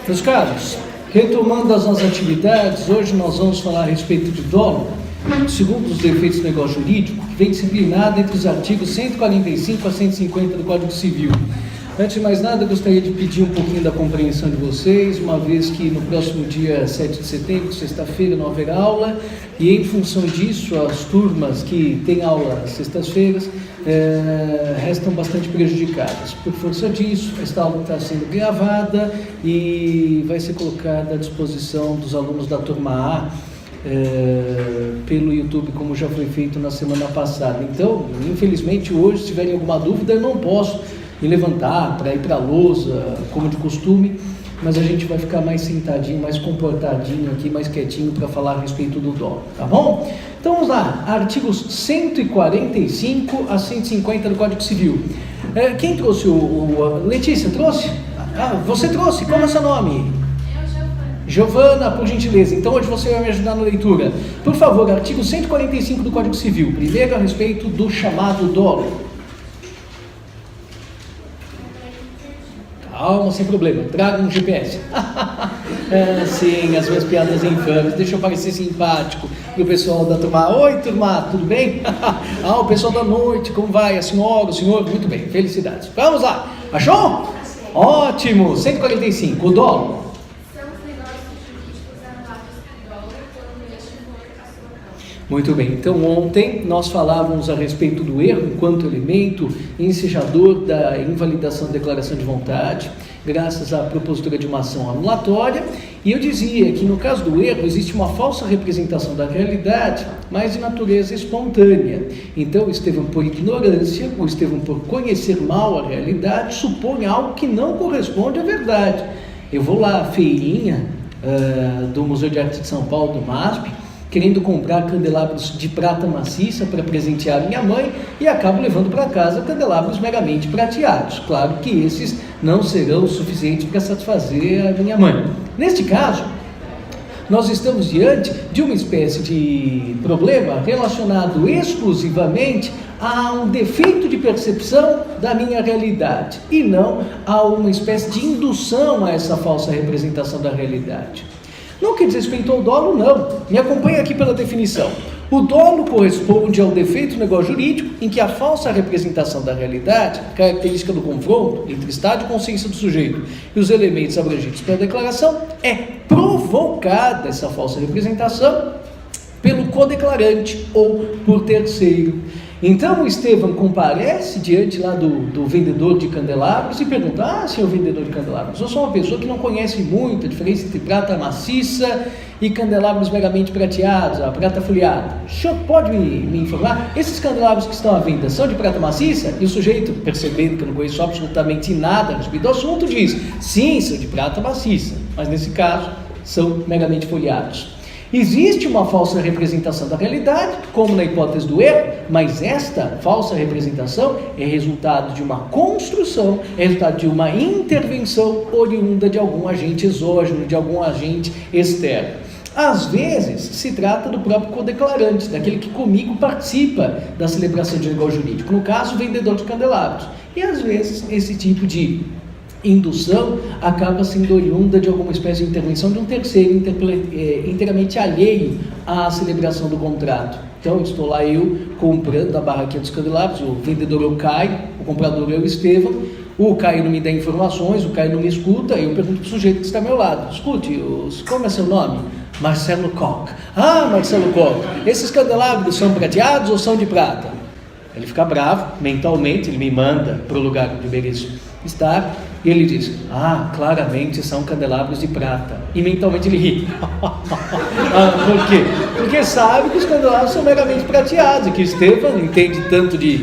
Meus caros, retomando as nossas atividades, hoje nós vamos falar a respeito de dolo, segundo os defeitos do negócio jurídico, que vem disciplinado entre os artigos 145 a 150 do Código Civil. Antes de mais nada, eu gostaria de pedir um pouquinho da compreensão de vocês, uma vez que no próximo dia 7 de setembro, sexta-feira, não haverá aula, e em função disso, as turmas que têm aula sextas-feiras restam bastante prejudicadas. Por força disso, esta aula está sendo gravada e vai ser colocada à disposição dos alunos da turma A pelo YouTube, como já foi feito na semana passada. Então, infelizmente, hoje, se tiverem alguma dúvida, eu não posso me levantar para ir para a lousa, como de costume, mas a gente vai ficar mais sentadinho, mais comportadinho aqui, mais quietinho para falar a respeito do dolo, tá bom? Então vamos lá, artigos 145 a 150 do Código Civil. Quem trouxe Letícia, trouxe? Ah, você trouxe, como é seu nome? Giovana, por gentileza. Então hoje você vai me ajudar na leitura. Por favor, artigo 145 do Código Civil, primeiro a respeito do chamado dolo. Calma, sem problema, traga um GPS. Sim, as minhas piadas infames, deixa eu parecer simpático pro pessoal da turma. Oi, turma, tudo bem? O pessoal da noite, como vai? A senhora, o senhor? Muito bem, felicidades. Vamos lá, achou? Ótimo, 145, o dolo. Muito bem, então ontem nós falávamos a respeito do erro enquanto elemento ensejador da invalidação da declaração de vontade, graças à propositura de uma ação anulatória, e eu dizia que no caso do erro existe uma falsa representação da realidade, mas de natureza espontânea. Então o Estevão, por ignorância, o Estevão, por conhecer mal a realidade, supõe algo que não corresponde à verdade. Eu vou lá à feirinha do Museu de Arte de São Paulo, do MASP, querendo comprar candelabros de prata maciça para presentear minha mãe e acabo levando para casa candelabros meramente prateados. Claro que esses não serão suficientes para satisfazer a minha mãe. Neste caso, nós estamos diante de uma espécie de problema relacionado exclusivamente a um defeito de percepção da minha realidade e não a uma espécie de indução a essa falsa representação da realidade. No que diz respeito ao dolo, não. Me acompanhe aqui pela definição. O dolo corresponde ao defeito do negócio jurídico em que a falsa representação da realidade, característica do confronto entre estado e consciência do sujeito e os elementos abrangidos pela declaração, é provocada essa falsa representação pelo codeclarante ou por terceiro. Então o Estevão comparece diante lá do vendedor de candelabros e pergunta: senhor vendedor de candelabros, eu sou uma pessoa que não conhece muito a diferença entre prata maciça e candelabros meramente prateados, a prata folheada. O senhor pode me informar? Esses candelabros que estão à venda são de prata maciça? E o sujeito, percebendo que eu não conheço absolutamente nada a respeito do assunto, diz: sim, são de prata maciça, mas nesse caso são meramente folheados. Existe uma falsa representação da realidade, como na hipótese do erro, mas esta falsa representação é resultado de uma construção, é resultado de uma intervenção oriunda de algum agente exógeno, de algum agente externo. Às vezes, se trata do próprio codeclarante, daquele que comigo participa da celebração de negócio jurídico, no caso, o vendedor de candelabros. E às vezes, esse tipo de indução acaba sendo oriunda de alguma espécie de intervenção de um terceiro inteiramente alheio à celebração do contrato. Então estou lá eu comprando a barraquinha dos candelabros, o vendedor é o Caio, o comprador é o Estevão, o Caio não me dá informações, o Caio não me escuta, eu pergunto para o sujeito que está ao meu lado: escute, como é seu nome? Marcelo Koch. Marcelo Koch, esses candelabros são prateados ou são de prata? Ele fica bravo, mentalmente ele me manda para o lugar onde eu mereço estar, e ele diz: claramente são candelabros de prata. E mentalmente ele ri. Por quê? Porque sabe que os candelabros são meramente prateados, e que Estevão entende tanto de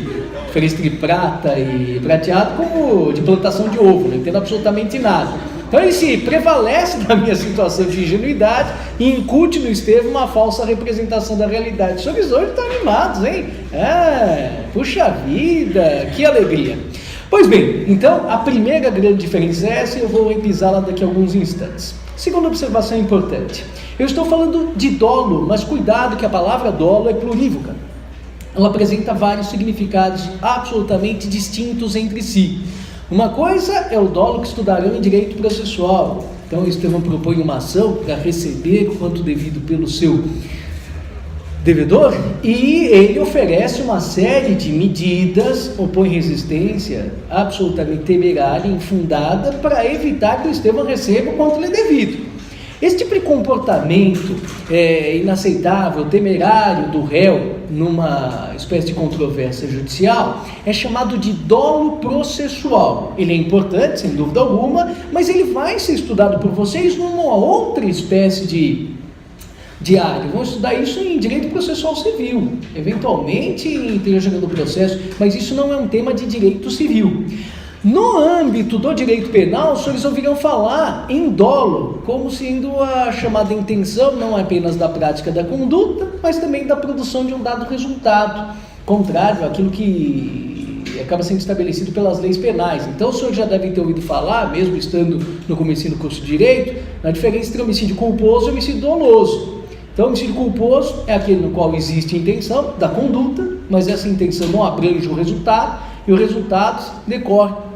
diferença entre prata e prateado como de plantação de ovo, não entende absolutamente nada. Então ele se prevalece da minha situação de ingenuidade e incute no Estevão uma falsa representação da realidade. Os senhores hoje estão animados, hein? Puxa vida, que alegria! Pois bem, então a primeira grande diferença é essa e eu vou revisá-la daqui a alguns instantes. Segunda observação importante: eu estou falando de dolo, mas cuidado que a palavra dolo é plurívoca. Ela apresenta vários significados absolutamente distintos entre si. Uma coisa é o dolo que estudarão em direito processual, Então o Estevão propõe uma ação para receber quanto devido pelo seu devedor, e ele oferece uma série de medidas, opõe resistência absolutamente temerária, infundada, para evitar que o Estevão receba o quanto lhe é devido. Esse tipo de comportamento inaceitável, temerário do réu numa espécie de controvérsia judicial é chamado de dolo processual. Ele é importante, sem dúvida alguma, mas ele vai ser estudado por vocês numa outra espécie de área. Vamos estudar isso em direito processual civil, eventualmente em teoria do processo, mas isso não é um tema de direito civil. No âmbito do direito penal, os senhores ouvirão falar em dolo, como sendo a chamada intenção não apenas da prática da conduta, mas também da produção de um dado resultado, contrário àquilo que acaba sendo estabelecido pelas leis penais. Então, os senhores já devem ter ouvido falar, mesmo estando no comecinho do curso de Direito, na diferença entre homicídio culposo e homicídio doloso. Então, homicídio culposo é aquele no qual existe intenção da conduta, mas essa intenção não abrange o resultado, e o resultado decorre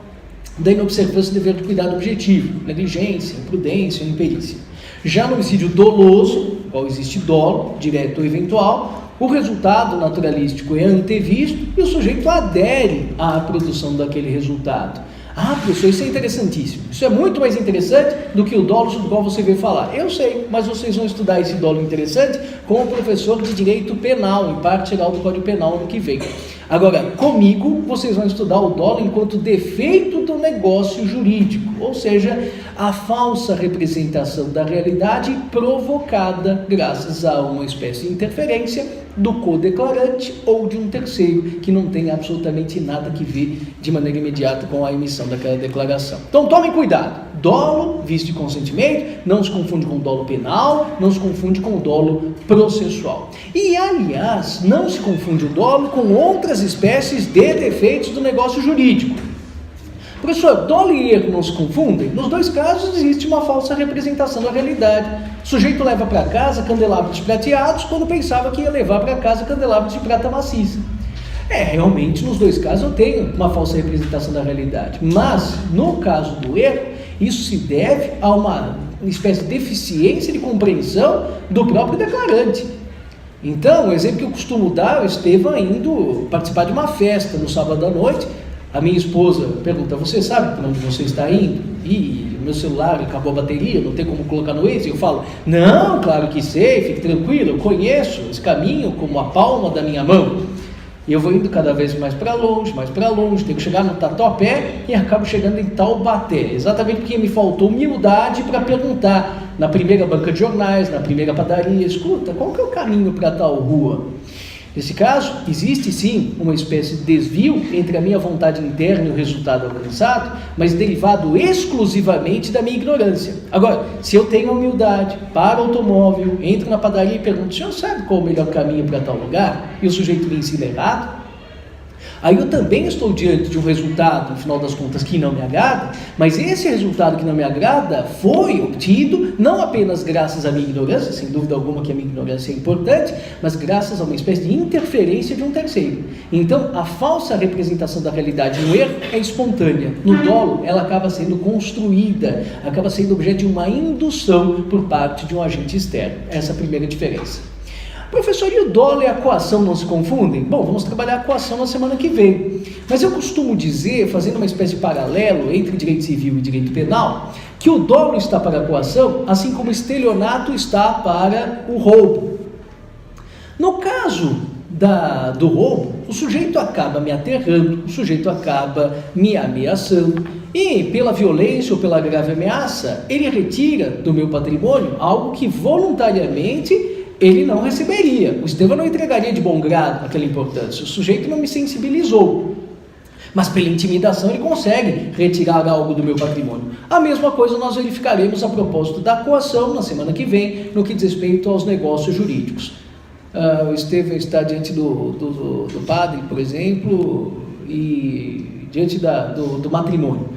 da inobservância do dever de cuidado objetivo, negligência, imprudência, imperícia. Já no homicídio doloso, no qual existe dolo, direto ou eventual, o resultado naturalístico é antevisto e o sujeito adere à produção daquele resultado. Ah, professor, isso é interessantíssimo. Isso é muito mais interessante do que o dolo do qual você veio falar. Eu sei, mas vocês vão estudar esse dolo interessante com o professor de Direito Penal, em parte geral do Código Penal, no que vem. Agora, comigo, vocês vão estudar o dolo enquanto defeito do negócio jurídico, ou seja, a falsa representação da realidade provocada graças a uma espécie de interferência do co-declarante ou de um terceiro que não tem absolutamente nada que ver de maneira imediata com a emissão daquela declaração. Então tomem cuidado, dolo, visto de consentimento, não se confunde com dolo penal, não se confunde com dolo processual. E aliás, não se confunde o dolo com outras espécies de defeitos do negócio jurídico. Professor, dolo e erro não se confundem? Nos dois casos existe uma falsa representação da realidade. O sujeito leva para casa candelabros prateados quando pensava que ia levar para casa candelabros de prata maciça. Realmente nos dois casos eu tenho uma falsa representação da realidade. Mas, no caso do erro, isso se deve a uma espécie de deficiência de compreensão do próprio declarante. Então, o exemplo que eu costumo dar, eu estava indo participar de uma festa no sábado à noite. A minha esposa pergunta, você sabe para onde você está indo? E meu celular acabou a bateria, não tem como colocar no Waze. Eu falo, não, claro que sei, fique tranquilo, eu conheço esse caminho como a palma da minha mão. E eu vou indo cada vez mais para longe, tenho que chegar no Tatuapé e acabo chegando em Taubaté, exatamente porque me faltou humildade para perguntar na primeira banca de jornais, na primeira padaria, escuta, qual que é o caminho para tal rua? Nesse caso, existe sim uma espécie de desvio entre a minha vontade interna e o resultado alcançado, mas derivado exclusivamente da minha ignorância. Agora, se eu tenho a humildade, paro o automóvel, entro na padaria e pergunto, o senhor sabe qual é o melhor caminho para tal lugar? E o sujeito me ensina errado? Aí eu também estou diante de um resultado, no final das contas, que não me agrada, mas esse resultado que não me agrada foi obtido não apenas graças à minha ignorância, sem dúvida alguma que a minha ignorância é importante, mas graças a uma espécie de interferência de um terceiro. Então, a falsa representação da realidade no erro é espontânea. No dolo, ela acaba sendo construída, acaba sendo objeto de uma indução por parte de um agente externo. Essa é a primeira diferença. Professor, e o dolo e a coação não se confundem? Bom, vamos trabalhar a coação na semana que vem. Mas eu costumo dizer, fazendo uma espécie de paralelo entre direito civil e direito penal, que o dolo está para a coação, assim como o estelionato está para o roubo. No caso do roubo, o sujeito acaba me aterrando, o sujeito acaba me ameaçando, e pela violência ou pela grave ameaça, ele retira do meu patrimônio algo que voluntariamente ele não receberia. O Estevão não entregaria de bom grado aquela importância. O sujeito não me sensibilizou. Mas pela intimidação ele consegue retirar algo do meu patrimônio. A mesma coisa nós verificaremos a propósito da coação na semana que vem, no que diz respeito aos negócios jurídicos. O Estevão está diante do padre, por exemplo, e diante do matrimônio.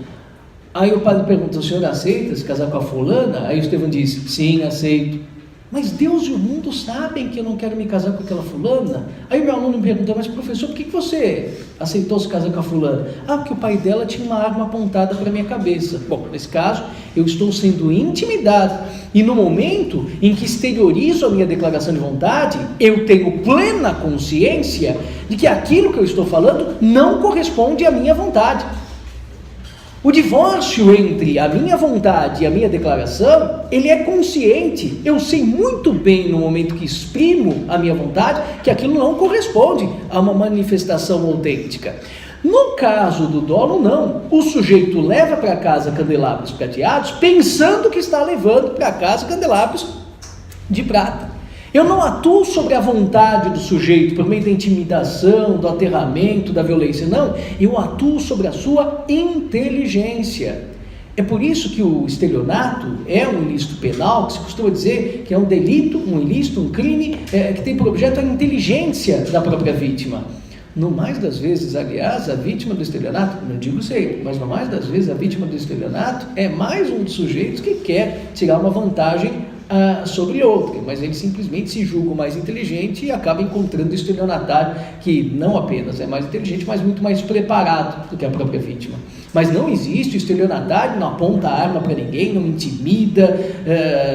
Aí o padre pergunta, o senhor aceita se casar com a fulana? Aí o Estevão diz, sim, aceito. Mas Deus e o mundo sabem que eu não quero me casar com aquela fulana. Aí o meu aluno me pergunta, mas professor, por que você aceitou se casar com a fulana? Ah, porque o pai dela tinha uma arma apontada para a minha cabeça. Bom, nesse caso, eu estou sendo intimidado. E no momento em que exteriorizo a minha declaração de vontade, eu tenho plena consciência de que aquilo que eu estou falando não corresponde à minha vontade. O divórcio entre a minha vontade e a minha declaração, ele é consciente. Eu sei muito bem no momento que exprimo a minha vontade que aquilo não corresponde a uma manifestação autêntica. No caso do dolo, não. O sujeito leva para casa candelabros prateados pensando que está levando para casa candelabros de prata. Eu não atuo sobre a vontade do sujeito por meio da intimidação, do aterramento, da violência, não. Eu atuo sobre a sua inteligência. É por isso que o estelionato é um ilícito penal, que se costuma dizer que é um delito, um ilícito, um crime, que tem por objeto a inteligência da própria vítima. No mais das vezes, aliás, a vítima do estelionato, não digo sempre, mas no mais das vezes a vítima do estelionato é mais um dos sujeitos que quer tirar uma vantagem sobre outra, mas ele simplesmente se julga mais inteligente e acaba encontrando o estelionatário que não apenas é mais inteligente, mas muito mais preparado do que a própria vítima. Mas não existe o estelionatário, não aponta a arma para ninguém, não intimida,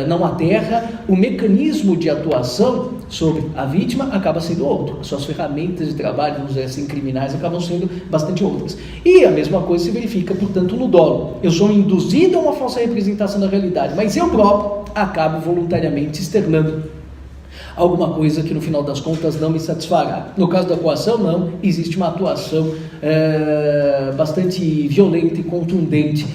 não aterra. O mecanismo de atuação sobre a vítima acaba sendo outro. As suas ferramentas de trabalho, vamos dizer assim, criminais, acabam sendo bastante outras. E a mesma coisa se verifica, portanto, no dolo. Eu sou induzido a uma falsa representação da realidade, mas eu próprio acabo voluntariamente externando alguma coisa que no final das contas não me satisfará. No caso da coação, não, existe uma atuação bastante violenta e contundente,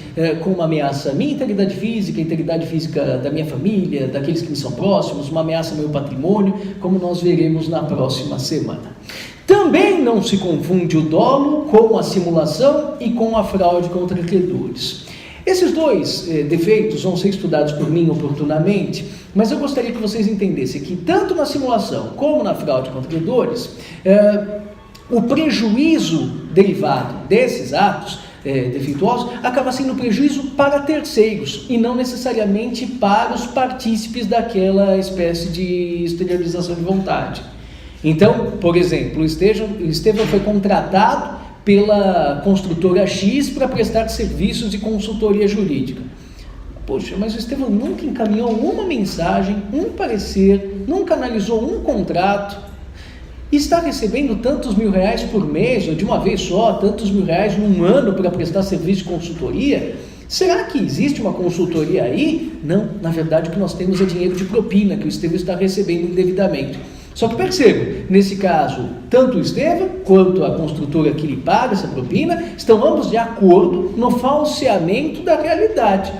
com uma ameaça à minha integridade física, a integridade física da minha família, daqueles que me são próximos, uma ameaça ao meu patrimônio, como nós veremos na próxima semana. Também não se confunde o dolo com a simulação e com a fraude contra credores. Esses dois defeitos vão ser estudados por mim oportunamente, mas eu gostaria que vocês entendessem que tanto na simulação como na fraude contra credores, o prejuízo derivado desses atos defeituosos acaba sendo prejuízo para terceiros e não necessariamente para os partícipes daquela espécie de exteriorização de vontade. Então, por exemplo, o Estevão foi contratado pela construtora X para prestar serviços de consultoria jurídica. Poxa, mas o Estevão nunca encaminhou uma mensagem, um parecer, nunca analisou um contrato, e está recebendo tantos mil reais por mês, ou de uma vez só, tantos mil reais num ano para prestar serviço de consultoria. Será que existe uma consultoria aí? Não, na verdade o que nós temos é dinheiro de propina que o Estevão está recebendo indevidamente. Só que percebo, nesse caso, tanto o Estevão quanto a construtora que lhe paga essa propina estão ambos de acordo no falseamento da realidade.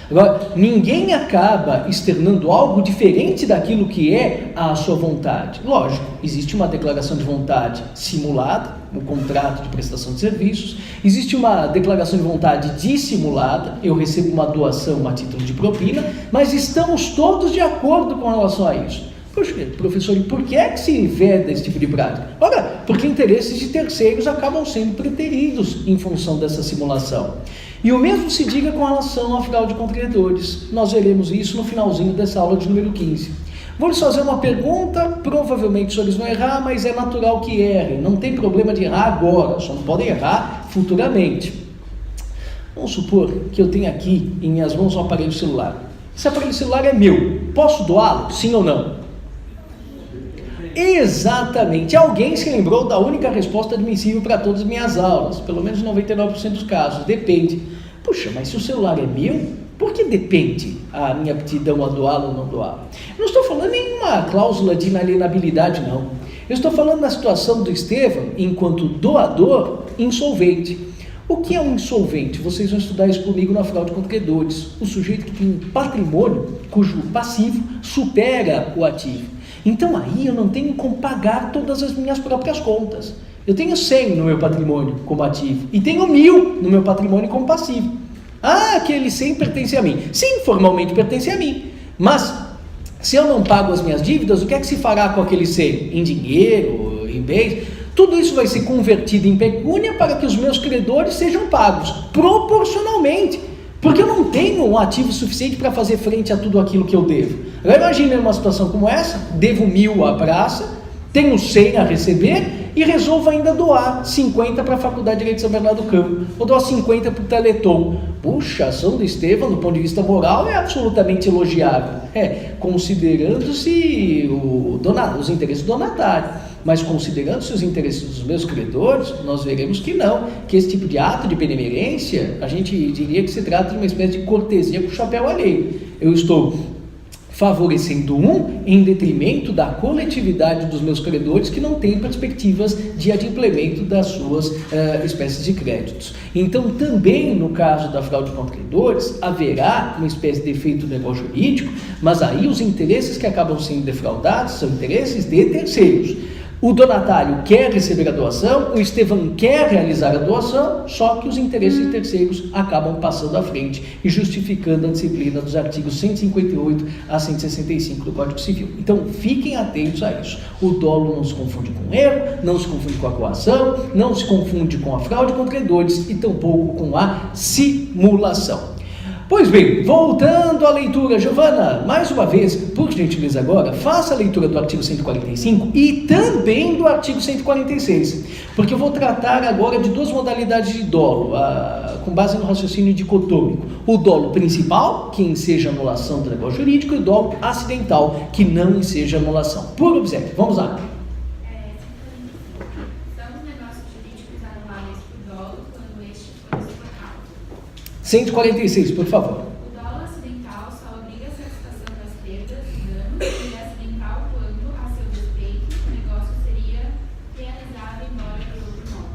Agora, ninguém acaba externando algo diferente daquilo que é a sua vontade. Lógico, existe uma declaração de vontade simulada, um contrato de prestação de serviços, existe uma declaração de vontade dissimulada, eu recebo uma doação a título de propina, mas estamos todos de acordo com relação a isso. Poxa, professor, e por que é que se veda esse tipo de prática? Ora, porque interesses de terceiros acabam sendo preteridos em função dessa simulação. E o mesmo se diga com relação à fraude contra credores. Nós veremos isso no finalzinho dessa aula de número 15. Vou lhes fazer uma pergunta, provavelmente os senhores vão errar, mas é natural que errem. Não tem problema de errar agora, só não podem errar futuramente. Vamos supor que eu tenho aqui em minhas mãos um aparelho celular. Esse aparelho celular é meu. Posso doá-lo? Sim ou não? Exatamente. Alguém se lembrou da única resposta admissível para todas as minhas aulas, pelo menos 99% dos casos. Depende. Puxa, mas se o celular é meu, por que depende a minha aptidão a doá-lo ou não doá-lo? Eu não estou falando em uma cláusula de inalienabilidade, não. Eu estou falando da situação do Estevão enquanto doador insolvente. O que é um insolvente? Vocês vão estudar isso comigo na fraude contra credores. O sujeito que tem um patrimônio cujo passivo supera o ativo. Então aí eu não tenho como pagar todas as minhas próprias contas. Eu tenho 100 no meu patrimônio como ativo e tenho 1000 no meu patrimônio como passivo. Ah, aquele 100 pertence a mim. Sim, formalmente pertence a mim. Mas se eu não pago as minhas dívidas, o que é que se fará com aquele 100? Em dinheiro, em bens? Tudo isso vai ser convertido em pecúnia para que os meus credores sejam pagos proporcionalmente. Porque eu não tenho um ativo suficiente para fazer frente a tudo aquilo que eu devo. Agora imagine uma situação como essa, devo 1.000 à praça, tenho 100 a receber e resolvo ainda doar 50 para a Faculdade de Direito de São Bernardo do Campo, ou doar 50 para o Teleton. Puxa, a ação do Estevão, do ponto de vista moral, é absolutamente elogiável, considerando-se os interesses do donatário. Mas considerando-se os interesses dos meus credores, nós veremos que não, que esse tipo de ato de benemerência, a gente diria que se trata de uma espécie de cortesia com o chapéu alheio. Eu estou favorecendo em detrimento da coletividade dos meus credores que não têm perspectivas de adimplemento das suas espécies de créditos. Então, também no caso da fraude contra credores, haverá uma espécie de efeito negócio jurídico, mas aí os interesses que acabam sendo defraudados são interesses de terceiros. O donatário quer receber a doação, o Estevão quer realizar a doação, só que os interesses de terceiros acabam passando à frente e justificando a disciplina dos artigos 158 a 165 do Código Civil. Então, fiquem atentos a isso. O dolo não se confunde com o erro, não se confunde com a coação, não se confunde com a fraude contra credores e tampouco com a simulação. Pois bem, voltando à leitura, Giovana, mais uma vez, por gentileza agora, faça a leitura do artigo 145 e também do artigo 146, porque eu vou tratar agora de duas modalidades de dolo, com base no raciocínio dicotômico. O dolo principal, que enseja anulação do negócio jurídico, e o dolo acidental, que não enseja anulação. Por obséquio, vamos lá. São os negócios jurídicos anuláveis por dolo quando este for sua causa. 146, por favor. O dolo acidental só obriga a satisfação das perdas e danos e é acidental quando, a seu despeito, o negócio seria realizado embora por outro nome.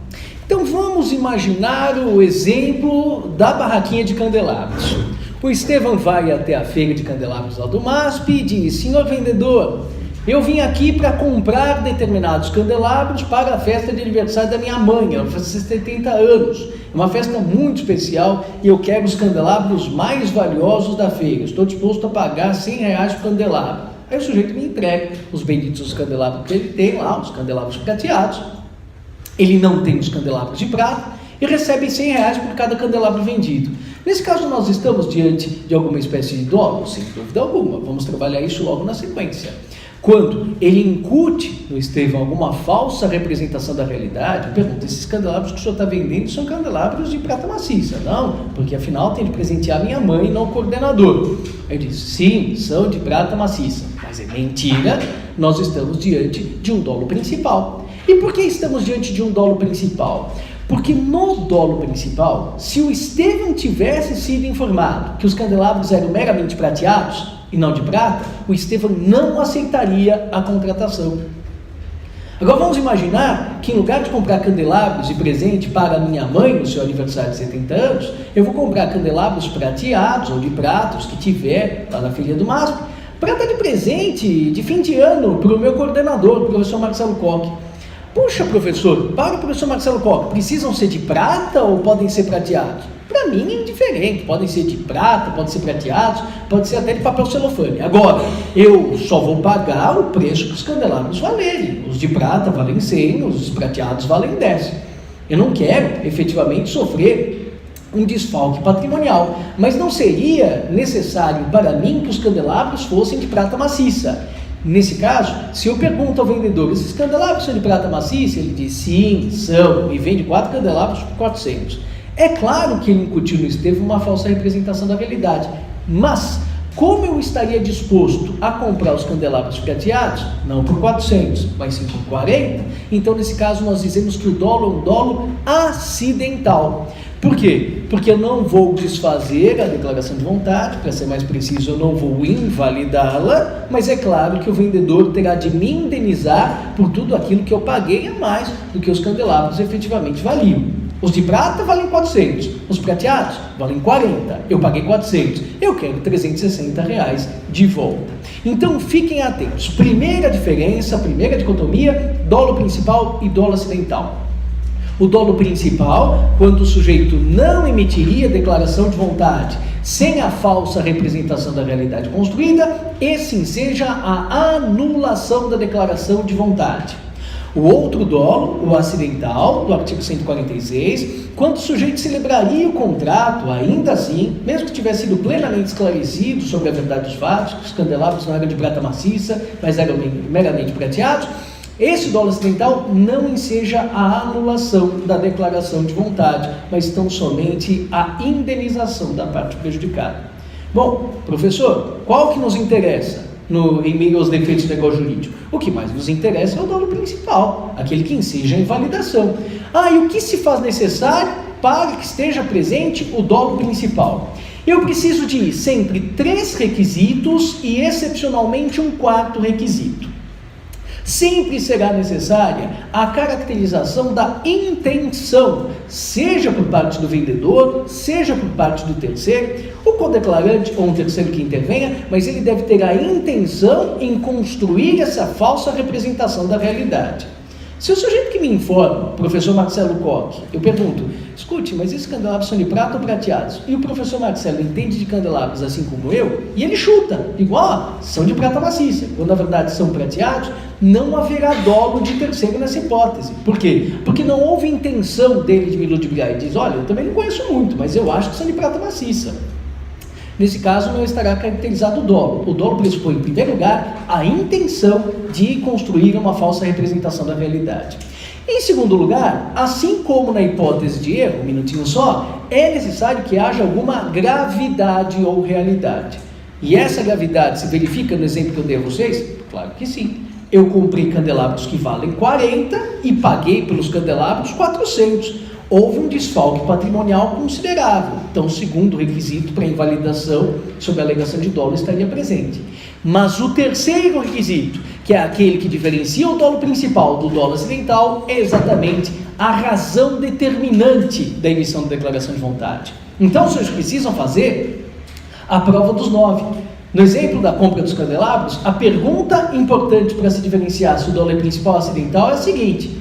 Então vamos imaginar o exemplo da barraquinha de candelabros. O Estevão vai até a feira de candelabros lá do MASP e diz: senhor vendedor, eu vim aqui para comprar determinados candelabros para a festa de aniversário da minha mãe, ela faz 70 anos. É uma festa muito especial e eu quero os candelabros mais valiosos da feira. Estou disposto a pagar R$100 por candelabro. Aí o sujeito me entrega os benditos candelabros que ele tem lá, os candelabros prateados. Ele não tem os candelabros de prata e recebe R$100 por cada candelabro vendido. Nesse caso, nós estamos diante de alguma espécie de dolo? Sem dúvida alguma. Vamos trabalhar isso logo na sequência. Quando ele incute no Estevão alguma falsa representação da realidade, eu pergunto: esses candelabros que o senhor está vendendo são candelabros de prata maciça? Não, porque afinal tem de presentear minha mãe e não o coordenador. Aí eu disse: sim, são de prata maciça. Mas é mentira, nós estamos diante de um dolo principal. E por que estamos diante de um dolo principal? Porque no dolo principal, se o Estevão tivesse sido informado que os candelabros eram meramente prateados e não de prata, o Estevão não aceitaria a contratação. Agora vamos imaginar que em lugar de comprar candelabros de presente para a minha mãe no seu aniversário de 70 anos, eu vou comprar candelabros prateados ou de pratos que tiver lá na feira do MASP, para dar de presente de fim de ano para o meu coordenador, o professor Marcelo Koch. Puxa, professor, para o professor Marcelo Koch, precisam ser de prata ou podem ser prateados? Para mim é indiferente, podem ser de prata, podem ser prateados, pode ser até de papel celofane. Agora, eu só vou pagar o preço que os candelabros valerem. Os de prata valem 100, os prateados valem 10. Eu não quero efetivamente sofrer um desfalque patrimonial, mas não seria necessário para mim que os candelabros fossem de prata maciça. Nesse caso, se eu pergunto ao vendedor: esses candelabros são de prata maciça? Ele diz: sim, são, e vende 4 candelabros por 400. É claro que ele incutiu no Estevão uma falsa representação da realidade, mas como eu estaria disposto a comprar os candelabros prateados, não por 400, mas sim por 40, então nesse caso nós dizemos que o dolo é um dolo acidental. Por quê? Porque eu não vou desfazer a declaração de vontade, para ser mais preciso, eu não vou invalidá-la, mas é claro que o vendedor terá de me indenizar por tudo aquilo que eu paguei a mais do que os candelabros efetivamente valiam. Os de prata valem 400, os prateados valem 40, eu paguei 400, eu quero R$360 de volta. Então fiquem atentos, primeira diferença, primeira dicotomia, dolo principal e dolo acidental. O dolo principal, quando o sujeito não emitiria declaração de vontade sem a falsa representação da realidade construída, esse enseja a anulação da declaração de vontade. O outro dolo, o acidental, do artigo 146, quando o sujeito celebraria o contrato, ainda assim, mesmo que tivesse sido plenamente esclarecido sobre a verdade dos fatos, que os candelabros não eram de prata maciça, mas eram meramente prateados, esse dolo acidental não enseja a anulação da declaração de vontade, mas tão somente a indenização da parte prejudicada. Bom, professor, qual que nos interessa em meio aos defeitos do negócio jurídico? O que mais nos interessa é o dolo principal, aquele que enseja a invalidação. E o que se faz necessário para que esteja presente o dolo principal? Eu preciso de sempre 3 requisitos e, excepcionalmente, um 4º requisito. Sempre será necessária a caracterização da intenção, seja por parte do vendedor, seja por parte do terceiro, o codeclarante ou um terceiro que intervenha, mas ele deve ter a intenção em construir essa falsa representação da realidade. Se o sujeito que me informa, o professor Marcelo Koch, eu pergunto, escute, mas esses candelabros são de prata ou prateados? E o professor Marcelo entende de candelabros assim como eu, e ele chuta, igual, são de prata maciça, quando na verdade são prateados, não haverá dolo de terceiro nessa hipótese. Por quê? Porque não houve intenção dele de me ludibriar. Ele diz, olha, eu também não conheço muito, mas eu acho que são de prata maciça. Nesse caso, não estará caracterizado o dolo. O dolo pressupõe, em primeiro lugar, a intenção de construir uma falsa representação da realidade. Em segundo lugar, assim como na hipótese de erro, um minutinho só, é necessário que haja alguma gravidade ou realidade. E essa gravidade se verifica no exemplo que eu dei a vocês? Claro que sim. Eu comprei candelabros que valem 40 e paguei pelos candelabros 400. Houve um desfalque patrimonial considerável. Então, o segundo requisito para invalidação sobre a alegação de dolo estaria presente. Mas o terceiro requisito, que é aquele que diferencia o dolo principal do dolo acidental, é exatamente a razão determinante da emissão da declaração de vontade. Então, os senhores precisam fazer a prova dos 9. No exemplo da compra dos candelabros, a pergunta importante para se diferenciar se o dolo é principal ou acidental é a seguinte: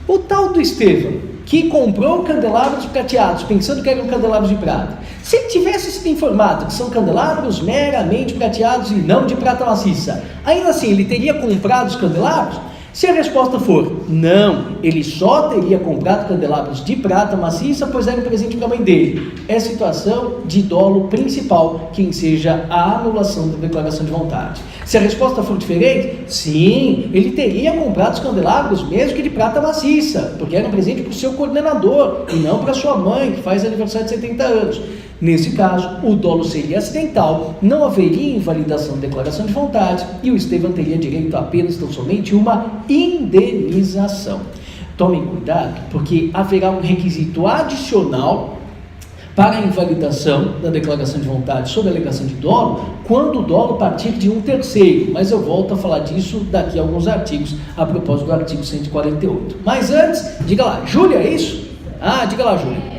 o tal do Estevão, que comprou candelabros prateados, pensando que eram candelabros de prata, se ele tivesse sido informado que são candelabros meramente prateados e não de prata maciça, ainda assim ele teria comprado os candelabros? Se a resposta for não, ele só teria comprado candelabros de prata maciça, pois era um presente para a mãe dele. É situação de dolo principal, que enseja a anulação da declaração de vontade. Se a resposta for diferente, sim, ele teria comprado os candelabros mesmo que de prata maciça, porque era um presente para o seu coordenador e não para sua mãe, que faz aniversário de 70 anos. Nesse caso, o dolo seria acidental, não haveria invalidação da declaração de vontade e o Estevão teria direito a apenas tão somente uma indenização. Tomem cuidado, porque haverá um requisito adicional para a invalidação da declaração de vontade sob a alegação de dolo, quando o dolo partir de um terceiro, mas eu volto a falar disso daqui a alguns artigos, a propósito do artigo 148. Mas antes, diga lá, Júlia, é isso? Diga lá, Júlia.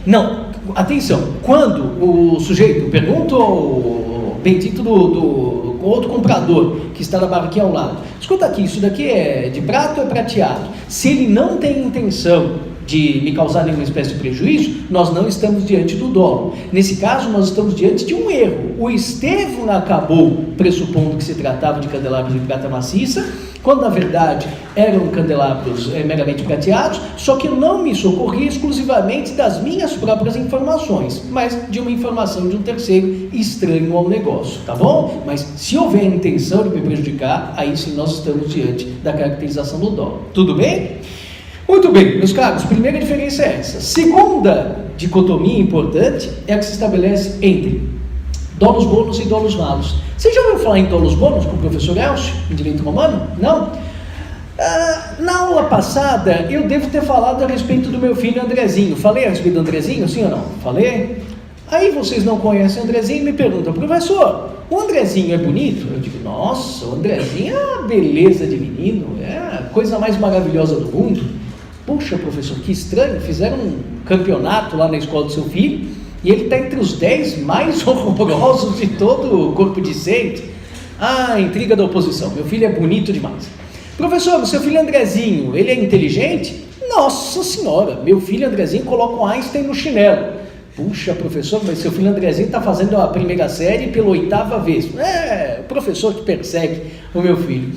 Não, atenção, quando o sujeito pergunta ao bendito do outro comprador que está na barraquinha ao lado, escuta aqui, isso daqui é de prata ou é prateado? Se ele não tem intenção de me causar nenhuma espécie de prejuízo, nós não estamos diante do dolo. Nesse caso, nós estamos diante de um erro. O Estevão acabou pressupondo que se tratava de candelabros de prata maciça, quando na verdade eram candelabros meramente prateados, só que eu não me socorri exclusivamente das minhas próprias informações, mas de uma informação de um terceiro estranho ao negócio, tá bom? Mas se houver intenção de me prejudicar, aí sim nós estamos diante da caracterização do dolo. Tudo bem? Muito bem, meus caros, primeira diferença é essa. Segunda dicotomia importante é a que se estabelece entre dolos bônus e dolos malos. Você já ouviu falar em dolos bônus com o professor Elcio, em Direito Romano? Não? Na aula passada, eu devo ter falado a respeito do meu filho Andrezinho. Falei a respeito do Andrezinho, sim ou não? Falei? Aí vocês não conhecem o Andrezinho e me perguntam, professor, o Andrezinho é bonito? Eu digo, nossa, o Andrezinho é uma beleza de menino, é a coisa mais maravilhosa do mundo. Puxa, professor, que estranho, fizeram um campeonato lá na escola do seu filho e ele está entre os 10 mais horrorosos de todo o corpo discente. Intriga da oposição, meu filho é bonito demais. Professor, o seu filho Andrezinho, ele é inteligente? Nossa senhora, meu filho Andrezinho coloca o Einstein no chinelo. Puxa, professor, mas seu filho Andrezinho está fazendo a primeira série pela 8ª vez. O professor que persegue o meu filho.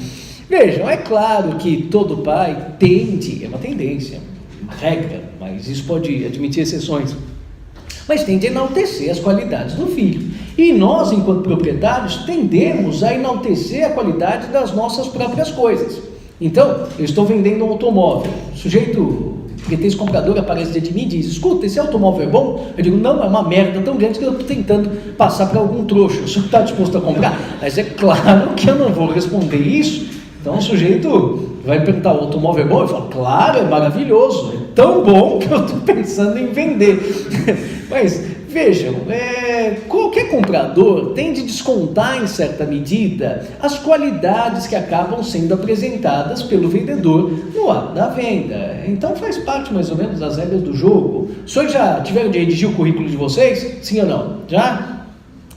Vejam, é claro que todo pai tende, é uma tendência, uma regra, mas isso pode admitir exceções, mas tende a enaltecer as qualidades do filho. E nós, enquanto proprietários, tendemos a enaltecer a qualidade das nossas próprias coisas. Então, eu estou vendendo um automóvel, o sujeito, pretexto comprador, aparece diante de mim e diz: escuta, esse automóvel é bom? Eu digo: não, é uma merda tão grande que eu estou tentando passar para algum trouxa. O senhor está disposto a comprar? Mas é claro que eu não vou responder isso. Então o sujeito vai me perguntar: o automóvel é bom? Eu falo: claro, é maravilhoso, é tão bom que eu estou pensando em vender. Mas vejam, qualquer comprador tende a descontar em certa medida as qualidades que acabam sendo apresentadas pelo vendedor no ato da venda. Então faz parte mais ou menos das regras do jogo. Os senhores já tiveram de redigir o currículo de vocês? Sim ou não? Já?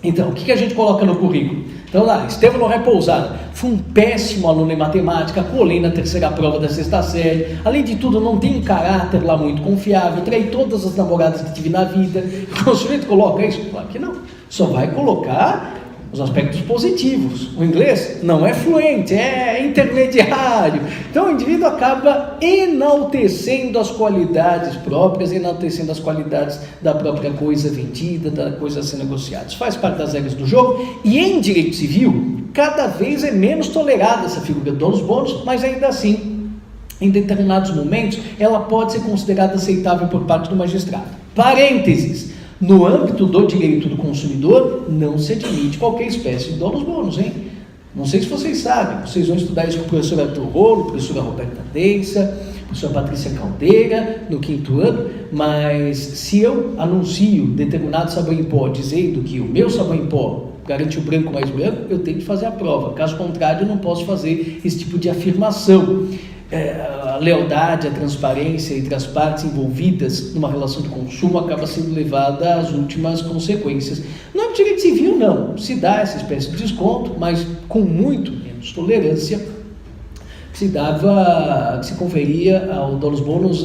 Então, o que a gente coloca no currículo? Então lá, Estevão Noronha Pousada, fui um péssimo aluno em matemática, colei na 3ª prova da 6ª série, além de tudo não tenho caráter lá muito confiável, traí todas as namoradas que tive na vida. O sujeito coloca isso? Claro que não, só vai colocar os aspectos positivos. O inglês não é fluente, é intermediário. Então o indivíduo acaba enaltecendo as qualidades próprias, enaltecendo as qualidades da própria coisa vendida, da coisa a ser negociada. Isso faz parte das regras do jogo, e em direito civil, cada vez é menos tolerada essa figura do ônus bônus, mas ainda assim, em determinados momentos, ela pode ser considerada aceitável por parte do magistrado. Parênteses: no âmbito do direito do consumidor, não se admite qualquer espécie de ônus bônus, hein? Não sei se vocês sabem, vocês vão estudar isso com o professor Arthur Rolo, professora Roberta Densa, professora Patrícia Caldeira, no 5º ano, mas se eu anuncio determinado sabão em pó, dizendo que o meu sabão em pó garante o branco mais branco, eu tenho que fazer a prova. Caso contrário, eu não posso fazer esse tipo de afirmação. A lealdade, a transparência entre as partes envolvidas numa relação de consumo acaba sendo levada às últimas consequências. No âmbito direito civil, não. Se dá essa espécie de desconto, mas com muito menos tolerância que se conferia ao dolo bônus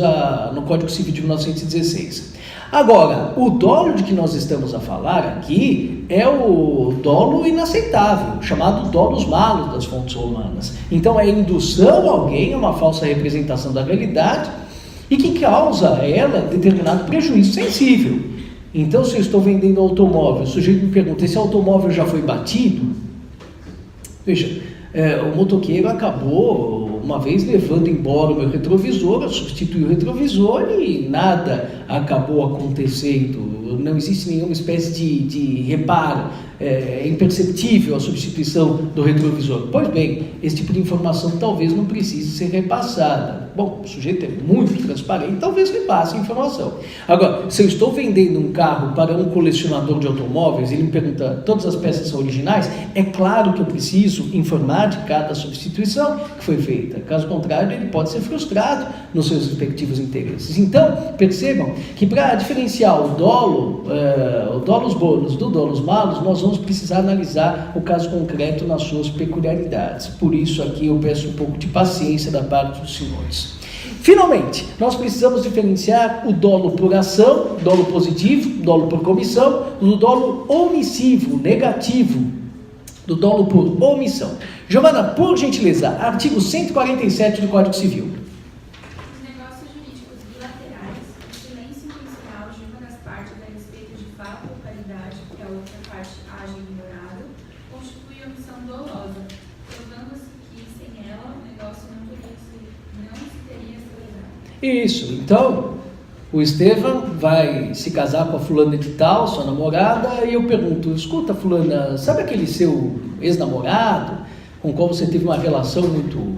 no Código Civil de 1916. Agora, o dolo de que nós estamos a falar aqui é o dolo inaceitável, chamado dolos malos das fontes romanas. Então é indução a alguém a uma falsa representação da realidade e que causa a ela determinado prejuízo sensível. Então, se eu estou vendendo automóvel, o sujeito me pergunta: esse automóvel já foi batido? Veja, o motoqueiro acabou uma vez levando embora o meu retrovisor, eu substituí o retrovisor e nada acabou acontecendo, não existe nenhuma espécie de reparo, é imperceptível a substituição do retrovisor. Pois bem, esse tipo de informação talvez não precise ser repassada. Bom, o sujeito é muito transparente, talvez repasse a informação. Agora, se eu estou vendendo um carro para um colecionador de automóveis, ele me pergunta: todas as peças são originais? É claro que eu preciso informar de cada substituição que foi feita. Caso contrário, ele pode ser frustrado nos seus respectivos interesses. Então, percebam que para diferenciar o dolos bônus do dolos malos, nós vamos precisar analisar o caso concreto nas suas peculiaridades. Por isso aqui eu peço um pouco de paciência da parte dos senhores. Finalmente, nós precisamos diferenciar o dolo por ação, dolo positivo, dolo por comissão, do dolo omissivo, negativo, do dolo por omissão. Giovana, por gentileza, artigo 147 do Código Civil. Os negócios jurídicos bilaterais, o silêncio intencional de uma das partes a respeito de fato ou qualidade que a outra parte haja ignorado, constitui omissão dolosa, provando-se que sem ela o negócio não se teria celebrado. Isso, então, o Estevão vai se casar com a fulana de tal, sua namorada, e eu pergunto: escuta, fulana, sabe aquele seu ex-namorado com o qual você teve uma relação muito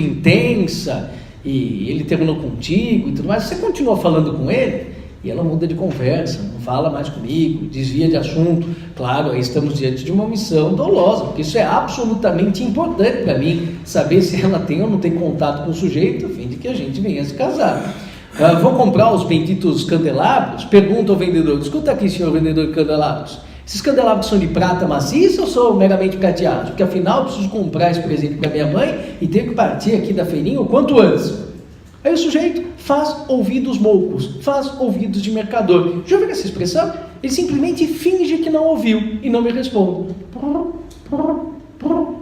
intensa e ele terminou contigo e tudo mais, você continua falando com ele? E ela muda de conversa, não fala mais comigo, desvia de assunto. Claro, aí estamos diante de uma omissão dolosa, porque isso é absolutamente importante para mim, saber se ela tem ou não tem contato com o sujeito, a fim de que a gente venha se casar. Vou comprar os benditos candelabros? Pergunta ao vendedor: escuta aqui, senhor vendedor de candelabros, esses candelabros são de prata maciça ou são meramente prateados? Porque afinal eu preciso comprar esse presente para minha mãe e ter que partir aqui da feirinha o quanto antes. Aí o sujeito faz ouvidos moucos, faz ouvidos de mercador. Já ouviu essa expressão? Ele simplesmente finge que não ouviu e não me responde.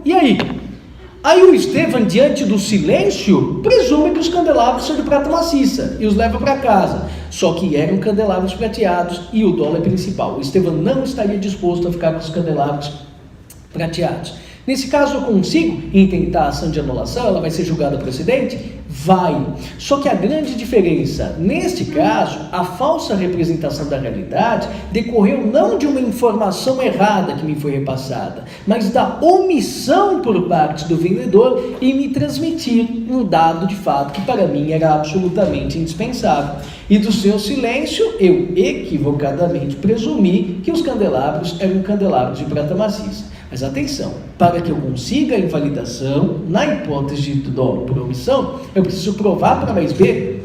E aí? Aí o Estevão, diante do silêncio, presume que os candelabros são de prata maciça e os leva para casa. Só que eram candelabros prateados e o dolo é principal. O Estevão não estaria disposto a ficar com os candelabros prateados. Nesse caso, eu consigo intentar a ação de anulação, ela vai ser julgada procedente? Vai. Só que a grande diferença, neste caso, a falsa representação da realidade decorreu não de uma informação errada que me foi repassada, mas da omissão por parte do vendedor em me transmitir um dado de fato que para mim era absolutamente indispensável. E do seu silêncio, eu equivocadamente presumi que os candelabros eram candelabros de prata maciça. Mas atenção, para que eu consiga a invalidação, na hipótese do dolo por omissão, eu preciso provar para mais B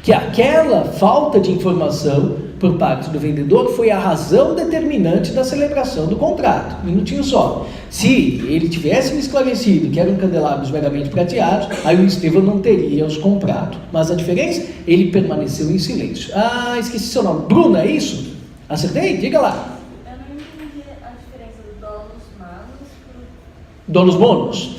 que aquela falta de informação por parte do vendedor foi a razão determinante da celebração do contrato. Um minutinho só. Se ele tivesse me esclarecido que eram candelabros meramente prateados, aí o Estevão não teria os comprado. Mas a diferença, ele permaneceu em silêncio. Ah, esqueci seu nome. Bruna, é isso? Acertei? Diga lá. Dolos bônus?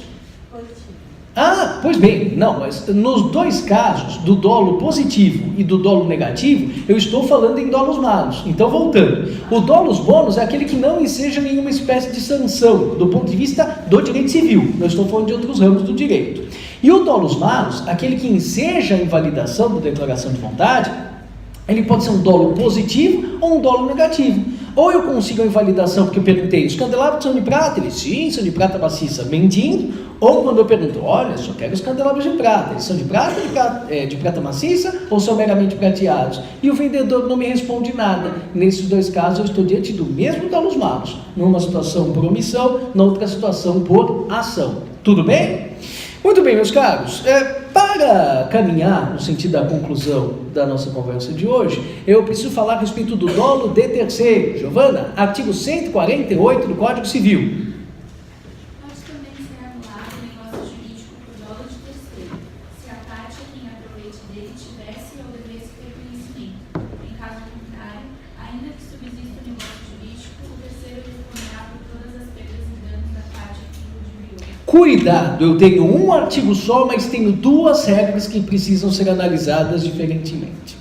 Positivo. Ah, pois bem, não, mas nos dois casos, do dolo positivo e do dolo negativo, eu estou falando em dolos malos. Então, voltando, o dolos bônus é aquele que não enseja nenhuma espécie de sanção, do ponto de vista do direito civil, não estou falando de outros ramos do direito. E o dolos malos, aquele que enseja a invalidação da declaração de vontade, ele pode ser um dolo positivo ou um dolo negativo. Ou eu consigo a invalidação porque eu perguntei, os candelabros são de prata? Ele, sim, são de prata maciça, mentindo. Ou quando eu pergunto, olha, só quero os candelabros de prata, eles são de prata, de prata maciça ou são meramente prateados? E o vendedor não me responde nada. Nesses dois casos eu estou diante do mesmo dolos malos, numa situação por omissão, na outra situação por ação. Tudo bem? Muito bem, meus caros, para caminhar no sentido da conclusão da nossa conversa de hoje, eu preciso falar a respeito do dolo de terceiro. Giovana, artigo 148 do Código Civil. Pode também ser anulado o negócio jurídico por dolo de terceiro, se a parte a quem aproveite dele tivesse ou devesse ter conhecimento. Em caso contrário, ainda que subsista o negócio jurídico, o terceiro responderá por todas as perdas e danos da parte a quem o ludibriou. Cuidado, eu tenho um artigo só, mas tenho duas regras que precisam ser analisadas diferentemente,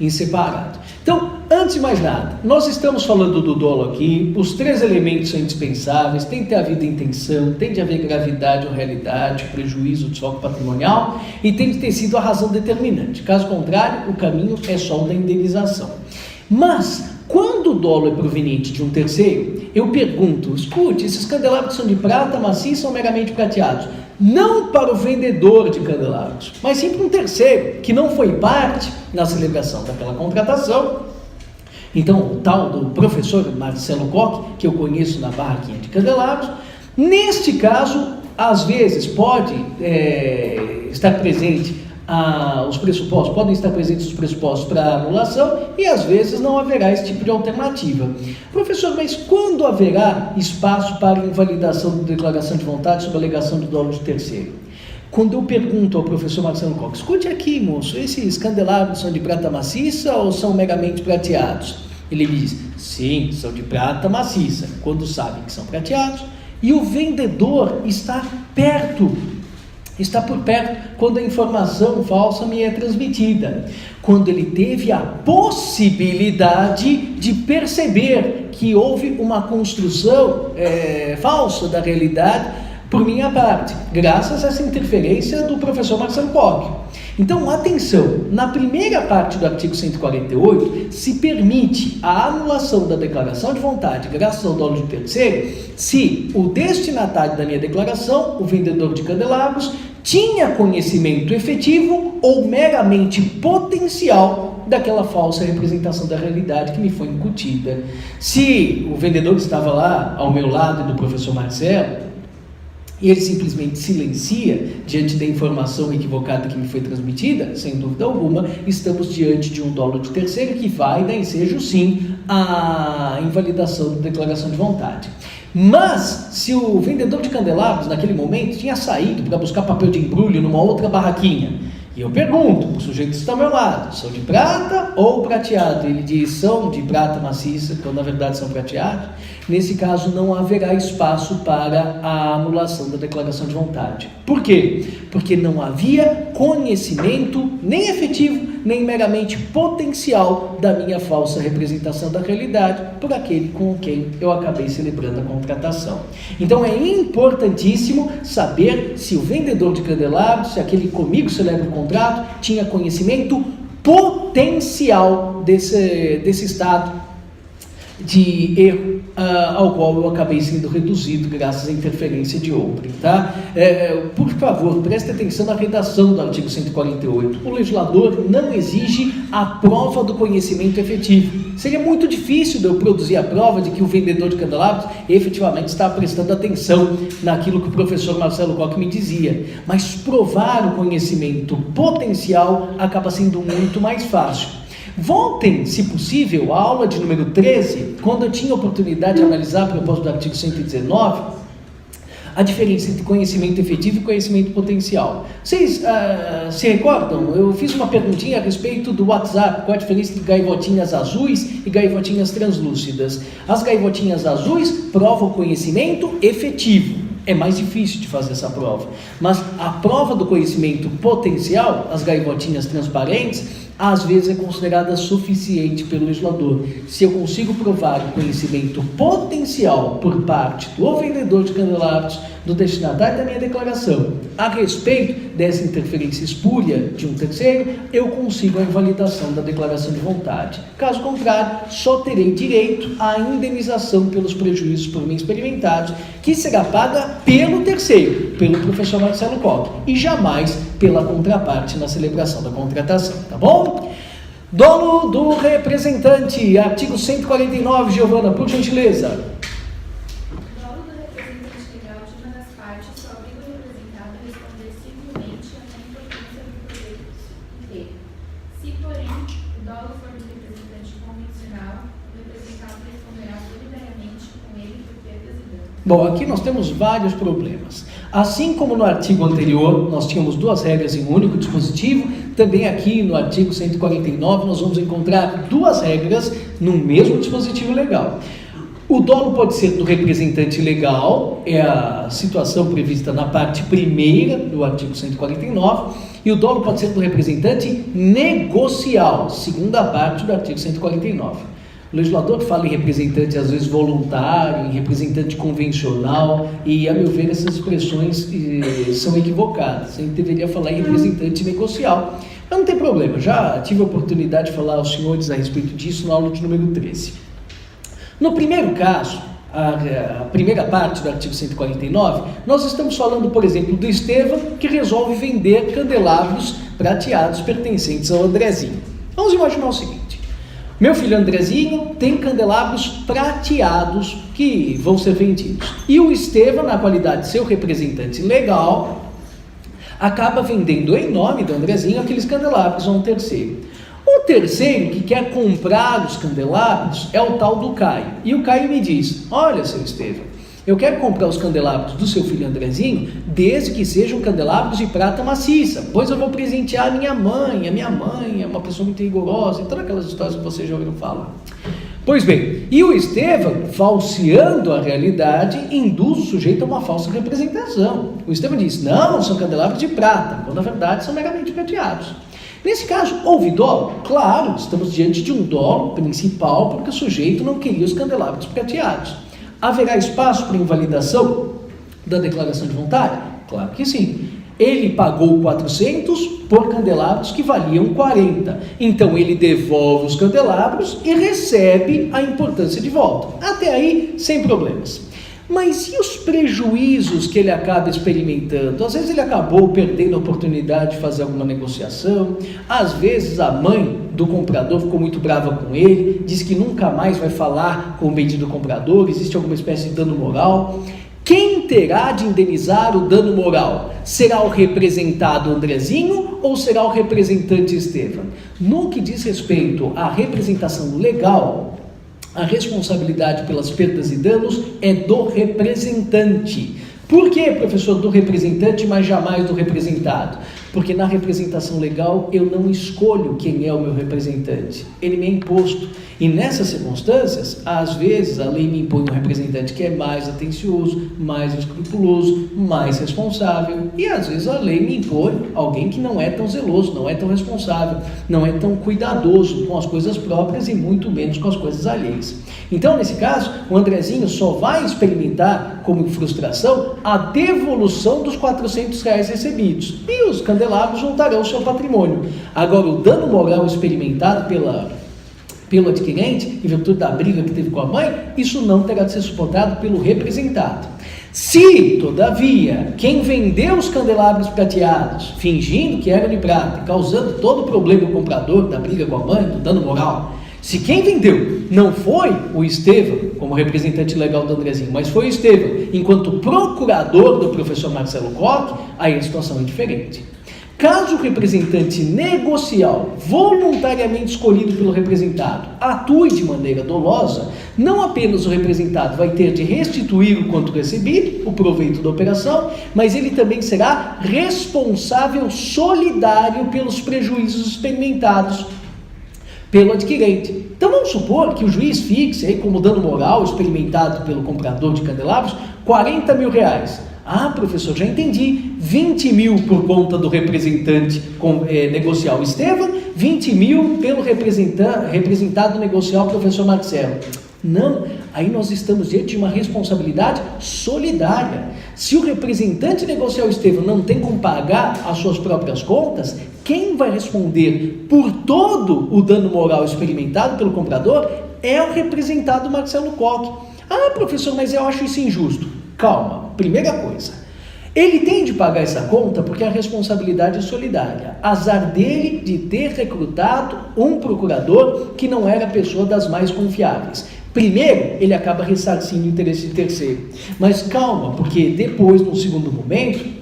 em separado. Então, antes de mais nada, nós estamos falando do dolo aqui, os três elementos são indispensáveis, tem que ter havido intenção, tem de haver gravidade ou realidade, prejuízo, desfoque patrimonial, e tem de ter sido a razão determinante. Caso contrário, o caminho é só o da indenização. Mas, quando o dolo é proveniente de um terceiro, eu pergunto, escute, esses candelabros são de prata maciça ou meramente prateados? Não para o vendedor de candelabros, mas sim para um terceiro, que não foi parte na celebração daquela contratação. Então, o tal do professor Marcelo Koch, que eu conheço na barraquinha de candelabros, neste caso, às vezes pode estar presente os pressupostos, podem estar presentes os pressupostos para anulação e às vezes não haverá esse tipo de alternativa. Professor, mas quando haverá espaço para invalidação da declaração de vontade sob a alegação do dolo de terceiro? Quando eu pergunto ao professor Marcelo Koch, escute aqui, moço, esses candelabros são de prata maciça ou são meramente prateados? Ele me diz, sim, são de prata maciça, quando sabem que são prateados, e o vendedor está por perto quando a informação falsa me é transmitida, quando ele teve a possibilidade de perceber que houve uma construção falsa da realidade por minha parte, graças a essa interferência do professor Marcelo Koch. Então, atenção, na primeira parte do artigo 148, se permite a anulação da declaração de vontade graças ao dolo de terceiro, se o destinatário da minha declaração, o vendedor de candelabros, tinha conhecimento efetivo ou meramente potencial daquela falsa representação da realidade que me foi incutida. Se o vendedor estava lá ao meu lado e do professor Marcelo, e ele simplesmente silencia diante da informação equivocada que me foi transmitida, sem dúvida alguma, estamos diante de um dolo de terceiro que vai dar ensejo, sim, à invalidação da declaração de vontade. Mas, se o vendedor de candelabros, naquele momento, tinha saído para buscar papel de embrulho numa outra barraquinha, E eu pergunto, o sujeito está ao meu lado, são de prata ou prateado? Ele diz, são de prata maciça, quando na verdade são prateados. Nesse caso não haverá espaço para a anulação da declaração de vontade. Por quê? Porque não havia conhecimento nem efetivo, nem meramente potencial da minha falsa representação da realidade por aquele com quem eu acabei celebrando a contratação. Então é importantíssimo saber se o vendedor de candelabros, se aquele comigo celebra o contrato, tinha conhecimento potencial desse estado de erro ao qual eu acabei sendo reduzido graças à interferência de outrem, tá? Por favor, preste atenção na redação do artigo 148. O legislador não exige a prova do conhecimento efetivo. Seria muito difícil de eu produzir a prova de que o vendedor de candelabros efetivamente está prestando atenção naquilo que o professor Marcelo Koch me dizia. Mas provar o conhecimento potencial acaba sendo muito mais fácil. Voltem, se possível, à aula de número 13, quando eu tinha a oportunidade de analisar a propósito do artigo 119, a diferença entre conhecimento efetivo e conhecimento potencial. Vocês se recordam? Eu fiz uma perguntinha a respeito do WhatsApp, qual a diferença entre gaivotinhas azuis e gaivotinhas translúcidas. As gaivotinhas azuis provam conhecimento efetivo. É mais difícil de fazer essa prova. Mas a prova do conhecimento potencial, as gaivotinhas transparentes, às vezes é considerada suficiente pelo legislador. Se eu consigo provar o conhecimento potencial por parte do vendedor de candelabros, do destinatário da minha declaração, a respeito dessa interferência espúria de um terceiro, eu consigo a invalidação da declaração de vontade. Caso contrário, só terei direito à indenização pelos prejuízos por mim experimentados, que será paga pelo terceiro, pelo professor Marcelo Koch, e jamais pela contraparte na celebração da contratação, tá bom? Dolo do representante, artigo 149, Giovana, por gentileza. Dolo do representante legal de uma das partes só obriga o representado a responder civilmente à importância do projeto inteiro. Se, porém, o dolo for do representante convencional, o representado responderá solidariamente com ele por perdas e danos. Bom, aqui nós temos vários problemas. Assim como no artigo anterior, nós tínhamos duas regras em um único dispositivo, também aqui no artigo 149 nós vamos encontrar duas regras no mesmo dispositivo legal. O dolo pode ser do representante legal, é a situação prevista na parte primeira do artigo 149, e o dolo pode ser do representante negocial, segunda parte do artigo 149. O legislador fala em representante, às vezes, voluntário, em representante convencional, e, a meu ver, essas expressões são equivocadas. A gente deveria falar em representante negocial. Mas não tem problema, já tive a oportunidade de falar aos senhores a respeito disso na aula de número 13. No primeiro caso, a primeira parte do artigo 149, nós estamos falando, por exemplo, do Estevão, que resolve vender candelabros prateados pertencentes ao Andrezinho. Vamos imaginar o seguinte. Meu filho Andrezinho tem candelabros prateados que vão ser vendidos. E o Estevão, na qualidade de seu representante legal, acaba vendendo em nome do Andrezinho aqueles candelabros a um terceiro. O terceiro que quer comprar os candelabros é o tal do Caio. E o Caio me diz, olha, seu Estevão, eu quero comprar os candelabros do seu filho Andrezinho, desde que sejam candelabros de prata maciça, pois eu vou presentear a minha mãe é uma pessoa muito rigorosa, e todas aquelas histórias que vocês já ouviram falar. Pois bem, e o Estevão, falseando a realidade, induz o sujeito a uma falsa representação. O Estevão diz, não, são candelabros de prata, quando na verdade são meramente prateados. Nesse caso, houve dolo? Claro, estamos diante de um dolo principal, porque o sujeito não queria os candelabros prateados. Haverá espaço para invalidação da declaração de vontade? Claro que sim. Ele pagou 400 por candelabros que valiam 40. Então ele devolve os candelabros e recebe a importância de volta. Até aí, sem problemas. Mas e os prejuízos que ele acaba experimentando? Às vezes ele acabou perdendo a oportunidade de fazer alguma negociação. Às vezes a mãe do comprador ficou muito brava com ele, diz que nunca mais vai falar com o bendito comprador, existe alguma espécie de dano moral. Quem terá de indenizar o dano moral? Será o representado Andrezinho ou será o representante Estevão? No que diz respeito à representação legal, a responsabilidade pelas perdas e danos é do representante. Por que, professor, do representante, mas jamais do representado? Porque na representação legal eu não escolho quem é o meu representante, ele me é imposto. E nessas circunstâncias, às vezes a lei me impõe um representante que é mais atencioso, mais escrupuloso, mais responsável, e às vezes a lei me impõe alguém que não é tão zeloso, não é tão responsável, não é tão cuidadoso com as coisas próprias e muito menos com as coisas alheias. Então, nesse caso, o Andrezinho só vai experimentar como frustração a devolução dos R$400 recebidos, e os candelabros juntarão o seu patrimônio. Agora, o dano moral experimentado pelo adquirente, em virtude da briga que teve com a mãe, isso não terá de ser suportado pelo representado. Se, todavia, quem vendeu os candelabros prateados, fingindo que eram de prata, causando todo o problema ao comprador da briga com a mãe, do dano moral, se quem vendeu não foi o Estevão, como representante legal do Andrezinho, mas foi o Estevão, enquanto procurador do professor Marcelo Koch, aí a situação é diferente. Caso o representante negocial, voluntariamente escolhido pelo representado, atue de maneira dolosa, não apenas o representado vai ter de restituir o quanto recebido, o proveito da operação, mas ele também será responsável solidário pelos prejuízos experimentados pelo adquirente. Então vamos supor que o juiz fixe, aí, como dano moral experimentado pelo comprador de candelabros, R$40 mil. Ah, professor, já entendi. 20 mil por conta do representante negocial Estevão, 20 mil pelo representado negocial professor Marcelo. Não, aí nós estamos diante de uma responsabilidade solidária. Se o representante negocial Estevão não tem como pagar as suas próprias contas, quem vai responder por todo o dano moral experimentado pelo comprador é o representado Marcelo Koch. Ah, professor, mas eu acho isso injusto. Calma, primeira coisa, ele tem de pagar essa conta porque a responsabilidade é solidária. Azar dele de ter recrutado um procurador que não era a pessoa das mais confiáveis. Primeiro, ele acaba ressarcindo o interesse de terceiro. Mas calma, porque depois, num segundo momento,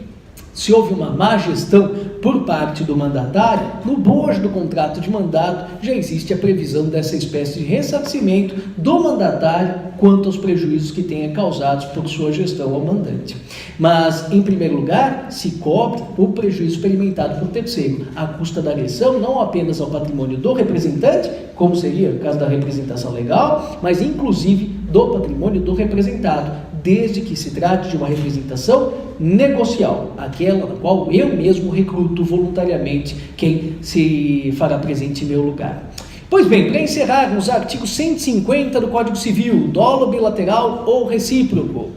se houve uma má gestão por parte do mandatário, no bojo do contrato de mandato já existe a previsão dessa espécie de ressarcimento do mandatário quanto aos prejuízos que tenha causados por sua gestão ao mandante. Mas, em primeiro lugar, se cobre o prejuízo experimentado por terceiro, à custa da agressão não apenas ao patrimônio do representante, como seria o caso da representação legal, mas inclusive do patrimônio do representado, desde que se trate de uma representação negocial, aquela na qual eu mesmo recruto voluntariamente quem se fará presente em meu lugar. Pois bem, para encerrarmos, artigo 150 do Código Civil, dolo bilateral ou recíproco.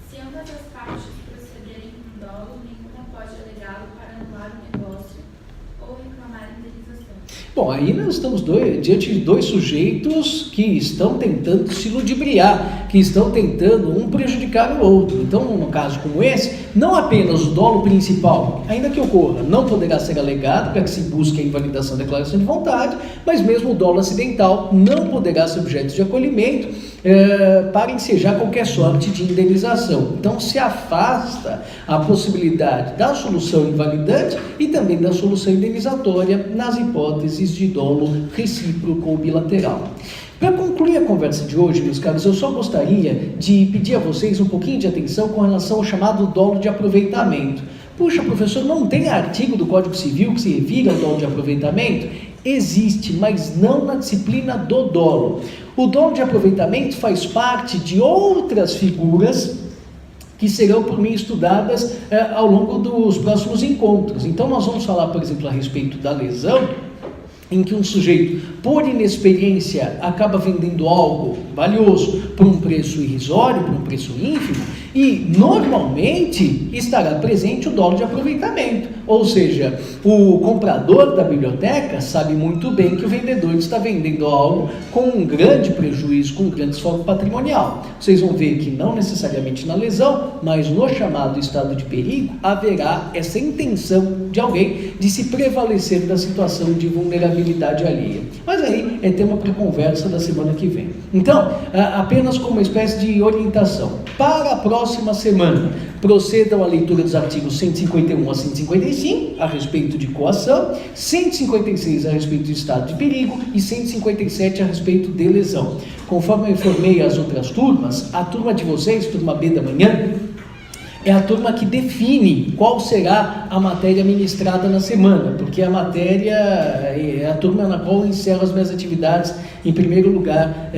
Se ambas as partes procederem com dolo, nenhuma pode alegá-lo para anular o negócio ou reclamar indenização. Bom, aí nós estamos diante de dois sujeitos que estão tentando se ludibriar, que estão tentando um prejudicar o outro. Então, num caso como esse, não apenas o dolo principal, ainda que ocorra, não poderá ser alegado para que se busque a invalidação da declaração de vontade, mas mesmo o dolo acidental não poderá ser objeto de acolhimento para ensejar qualquer sorte de indenização. Então, se afasta a possibilidade da solução invalidante e também da solução indenizatória nas hipóteses de dolo recíproco ou bilateral. Para concluir a conversa de hoje, meus caros, eu só gostaria de pedir a vocês um pouquinho de atenção com relação ao chamado dolo de aproveitamento. Puxa, professor, não tem artigo do Código Civil que se refere ao dolo de aproveitamento? Existe, mas não na disciplina do dolo. O dolo de aproveitamento faz parte de outras figuras que serão por mim estudadas ao longo dos próximos encontros. Então nós vamos falar, por exemplo, a respeito da lesão, em que um sujeito, por inexperiência, acaba vendendo algo valioso por um preço irrisório, por um preço ínfimo, e normalmente estará presente o dolo de aproveitamento. Ou seja, o comprador da biblioteca sabe muito bem que o vendedor está vendendo algo com um grande prejuízo, com um grande desfoque patrimonial. Vocês vão ver que não necessariamente na lesão, mas no chamado estado de perigo, haverá essa intenção de alguém de se prevalecer da situação de vulnerabilidade alheia. Mas aí é tema para conversa da semana que vem. Então, apenas como uma espécie de orientação, para a próxima semana, procedam à leitura dos artigos 151 a 155, a respeito de coação, 156 a respeito do estado de perigo e 157 a respeito de lesão. Conforme eu informei as outras turmas, a turma de vocês, turma B da manhã, é a turma que define qual será a matéria ministrada na semana, porque a matéria é a turma na qual eu encerro as minhas atividades em primeiro lugar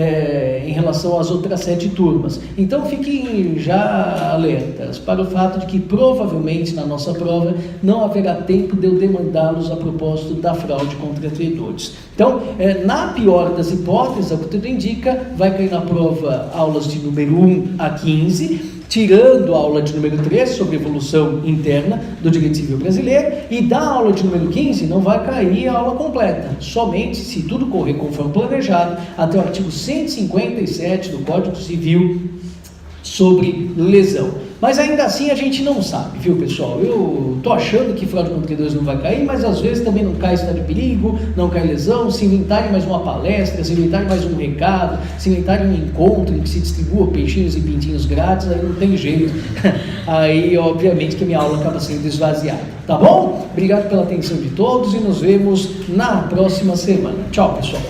em relação às outras 7 turmas. Então fiquem já alertas para o fato de que provavelmente na nossa prova não haverá tempo de eu demandá-los a propósito da fraude contra credores. Então, na pior das hipóteses, o que tudo indica, vai cair na prova aulas de número 1 a 15, tirando a aula de número 3 sobre evolução interna do direito civil brasileiro, e da aula de número 15 não vai cair a aula completa, somente se tudo correr conforme planejado, até o artigo 157 do Código Civil sobre lesão. Mas ainda assim a gente não sabe, viu, pessoal? Eu tô achando que fraude contra credores não vai cair, mas às vezes também não cai estado de perigo, não cai lesão. Se inventarem mais uma palestra, se inventarem mais um recado, se inventarem um encontro em que se distribua peixinhos e pintinhos grátis, aí não tem jeito. Aí, obviamente, que a minha aula acaba sendo esvaziada. Tá bom? Obrigado pela atenção de todos e nos vemos na próxima semana. Tchau, pessoal.